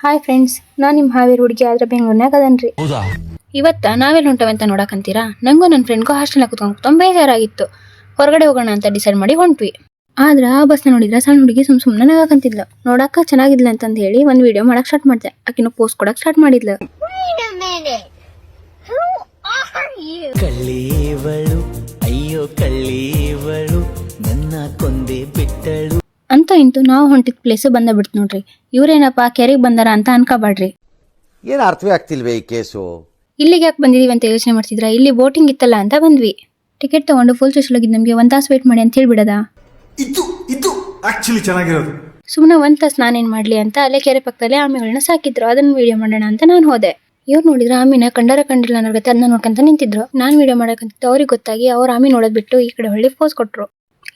Hi friends, ನಾನು ನಿಮ್ಮ ಹಾವೇರಿ ಹುಡುಗಿ ಆದ್ರೆ ಬೆಂಗಳೂರಿನಾಗ ಅದನ್ರಿ. ಇವತ್ತ ನಾವೆಲ್ಲ ಹೊಂಟವಂತ ನೋಡಕಂತೀರಾ? ನಂಗೂ ನನ್ನ ಫ್ರೆಂಡ್ಗೂ ಹಾಸ್ಟೆಲ್ ಕೂತ್ಕೊಂಡು ಬೇಜಾರಾಗಿತ್ತು. ಹೊರಗಡೆ ಹೋಗೋಣ ಅಂತ ಡಿಸೈಡ್ ಮಾಡಿ ಹೊಂಟ್ವಿ. ಆದ್ರೆ ಆ ಬಸ್ನ ನೋಡಿದ್ರೆ ಸಣ್ಣ ಹುಡುಗಿ ಸುಮ್ಮನೆ ನಗಾಕಂತಿದ್ಲು. ನೋಡಕ್ಕ ಚೆನ್ನಾಗಿದ್ಲ ಅಂತಂದು ಹೇಳಿ ಒಂದು ವಿಡಿಯೋ ಮಾಡಕ್ ಸ್ಟಾರ್ಟ್ ಮಾಡಿದೆ. ಆಕಿನ ಪೋಸ್ಟ್ ಕೊಡಕ್ ಸ್ಟಾರ್ಟ್ ಮಾಡಿದ್ಲು. ಕಳ್ಳೀವಳು ಅಯ್ಯೋ ಕಳ್ಳೀವಳು ನನ್ನ ಕೊಂದೆ ಬಿಟ್ಟಳು ಅಂತ ಇಂತೂ ನಾವು ಹೊಂಟಿದ್ ಪ್ಲೇಸ್ ಬಂದ ಬಿಡ್ತು ನೋಡ್ರಿ. ಇವ್ರೇನಪ್ಪ ಕೆರೆಗೆ ಬಂದಾರ ಅಂತ ಅನ್ಕೋಬಾಡ್ರಿ. ಏನ್ ಅರ್ಥವೇ ಆಗ್ತಿಲ್ವೇ ಈ ಕೇಸು? ಇಲ್ಲಿಗೆ ಯಾಕೆ ಬಂದಿದೀವಿ ಅಂತ ಯೋಚನೆ ಮಾಡ್ತಿದ್ರ? ಇಲ್ಲಿ ಬೋಟಿಂಗ್ ಇತ್ತಲ್ಲ ಅಂತ ಬಂದ್ವಿ. ಟಿಕೆಟ್ ತಗೊಂಡು ಫುಲ್ ಚುಚ್ಚಲಾಗಿದ್ದು ನಮಗೆ 1 ತಾಸು ವೇಟ್ ಮಾಡಿ ಅಂತ ಹೇಳ್ಬಿಡದ. ಇದು ಆಕ್ಚುಲಿ ಚೆನ್ನಾಗಿರೋದು. ಸುಮ್ಮನೆ 1 ತಾಸು ನಾನೇನ್ ಮಾಡ್ಲಿ ಅಂತ ಅಲ್ಲೇ ಕೆರೆ ಪಕ್ಕದಲ್ಲೇ ಆಮೆಗಳನ್ನ ಸಾಕಿದ್ರು. ಅದನ್ನ ವಿಡಿಯೋ ಮಾಡೋಣ ಅಂತ ನಾನು ಹೋದೆ. ಇವ್ರು ನೋಡಿದ್ರೆ ಆಮಿನ ಕಂಡಿಲ್ಲ ಅನ್ನೋರ್ಗತ್ತೆ ಅದನ್ನ ನೋಡ್ಕೊಂತ ನಿಂತಿದ್ರು. ನಾನ್ ವಿಡಿಯೋ ಮಾಡಕಂತಿದ್ದು ಅವ್ರಿಗೆ ಗೊತ್ತಾಗಿ ಅವ್ರ ಆಮಿ ನೋಡೋದ್ ಬಿಟ್ಟು ಈ ಕಡೆ ಹೊಳ್ಳಿ ಪೋಸ್ ಕೊಟ್ರು.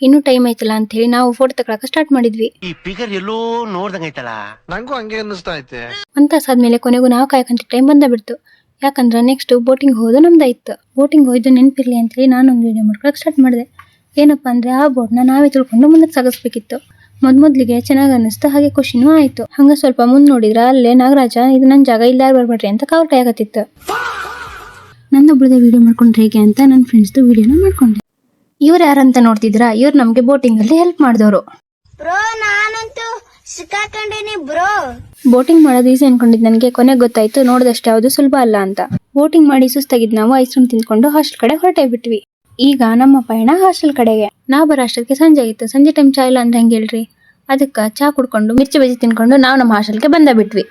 ಇನ್ನೂ ಟೈಮ್ ಐತಲ್ಲ ಅಂತ ಹೇಳಿ ನಾವು ಫೋಟೋ ತಗೊಳಕ ಸ್ಟಾರ್ಟ್ ಮಾಡಿದ್ವಿ. ಈ ಫಿಗರ್ ಎಲ್ಲೋ ನೋಡ್ದಂಗೈತಲ್ಲ, ನಂಗೂ ಹಂಗೆ ಅನ್ನಿಸ್ತಾ ಐತೆ. 1 ತಾಸು ಆದ್ಮೇಲೆ ಕೊನೆಗೂ ನಾವು ಕಾಯ್ಕಂತ ಟೈಮ್ ಬಂದ ಬಿಡ್ತು. ಯಾಕಂದ್ರೆ ನೆಕ್ಸ್ಟ್ ಬೋಟಿಂಗ್ ಹೋಗೋದು ನಮ್ದಾಯ್ತು. ಬೋಟಿಂಗ್ ಹೋಯ್ದು ನೆನಪಿರ್ಲಿ ಅಂತೇಳಿ ನಾನೊಂದು ವಿಡಿಯೋ ಮಾಡ್ಕೊಳಕ್ ಸ್ಟಾರ್ಟ್ ಮಾಡಿದೆ. ಏನಪ್ಪಾ ಅಂದ್ರೆ ಆ ಬೋಟ್ನ ನಾವೇ ತಿಳ್ಕೊಂಡು ಮುಂದಕ್ಕೆ ಸಾಗಿಸ್ಬೇಕಿತ್ತು. ಮೊದ್ಲಿಗೆ ಚೆನ್ನಾಗಿ ಅನ್ನಿಸ್ತು, ಹಾಗೆ ಖುಷಿನೂ ಆಯ್ತು. ಹಂಗ ಸ್ವಲ್ಪ ಮುಂದ್ ನೋಡಿದ್ರ ಅಲ್ಲೇ ನಾಗರಾಜ ಇದು ನನ್ನ ಜಾಗ ಇಲ್ಲ ಬರ್ಬೇಡ್ರಿ ಅಂತ ಕಾವಲ್ ಕಾಯಕತ್ತಿತ್ತು. ನಂದೊಬ್ಬಳದ ವಿಡಿಯೋ ಮಾಡ್ಕೊಂಡ್ರೆ ಹೇಗೆ ಅಂತ ನನ್ನ ಫ್ರೆಂಡ್ಸ್ದು ವಿಡಿಯೋನ ಮಾಡ್ಕೊಂಡೆ. ಇವ್ರು ಯಾರಂತ ನೋಡ್ತಿದ್ರ? ಇವ್ರು ನಮ್ಗೆ ಬೋಟಿಂಗ್ ಅಲ್ಲಿ ಹೆಲ್ಪ್ ಮಾಡಿದವರು. ಬೋಟಿಂಗ್ ಮಾಡೋದು ಈಸಿ ಅನ್ಕೊಂಡಿದ್ ನನಗೆ ಕೊನೆಗೆ ಗೊತ್ತಾಯ್ತು ನೋಡಿದಷ್ಟು ಯಾವುದು ಸುಲಭ ಅಲ್ಲ ಅಂತ. ಬೋಟಿಂಗ್ ಮಾಡಿ ಸುಸ್ತಾಗಿದ್ ನಾವು ಐಸ್ ಕ್ರೀಮ್ ತಿಂದ್ಕೊಂಡು ಹಾಸ್ಟೆಲ್ ಕಡೆ ಹೊರಟೇ ಬಿಟ್ವಿ. ಈಗ ನಮ್ಮ ಪಯಣ ಹಾಸ್ಟೆಲ್ ಕಡೆಗೆ. ನಾ ಬರೋ ಅಷ್ಟಕ್ಕೆ ಸಂಜೆ ಆಯ್ತು. ಸಂಜೆ ಟೈಮ್ ಚಾ ಇಲ್ಲ ಅಂತ ಹೆಂಗೆ ಹೇಳ್ರಿ? ಅದಕ್ಕೆ ಚಾ ಕುಡ್ಕೊಂಡು ಮಿರ್ಚಿ ಬಜ್ಜಿ ತಿನ್ಕೊಂಡು ನಾವು ನಮ್ಮ ಹಾಸ್ಟೆಲ್ಗೆ ಬಂದ ಬಿಟ್ವಿ.